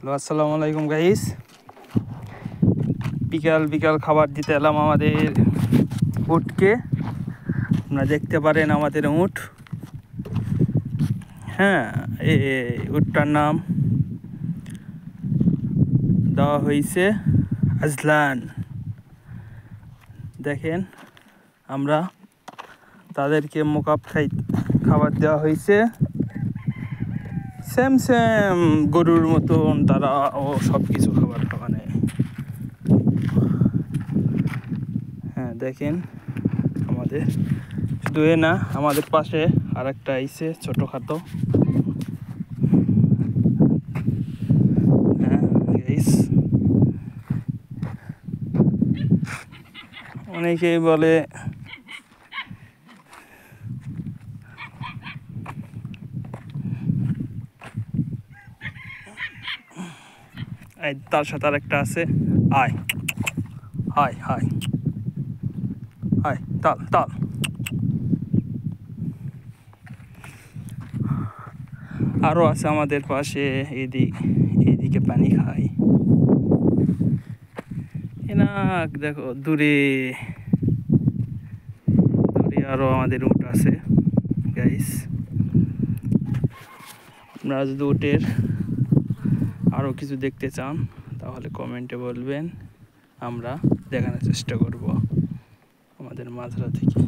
Hello, আসসালামু আলাইকুম guys. বিকাল বিকাল খাবার দিতে এলাম আমাদের উটকে। আপনারা দেখতে পারেন আমাদের উট। হ্যাঁ, এই উটটার নাম দেওয়া হয়েছে আজলান। দেখেন, আমরা তাদেরকে মোকাপ খাবার দেওয়া হয়েছে সেম গরুর মতন। তারা সব কিছু খাবার নেয়। হ্যাঁ, দেখেন আমাদের শুধু না, আমাদের পাশে আর একটা আইছে ছোটোখাটো। হ্যাঁ গাইস, অনেকেই বলে তার সাথে আর একটা আছে। আয় হাই হাই হাই, তাল তাল। আরও আছে আমাদের পাশে, এইদিকে পানি খায়। না দেখো, দূরে দূরে আরও আমাদের উট আছে গাইস। আপনারা যদি উটের আরও কিছু দেখতে চান তাহলে কমেন্টে বলবেন, আমরা দেখানোর চেষ্টা করব আমাদের মাঝরা থেকে।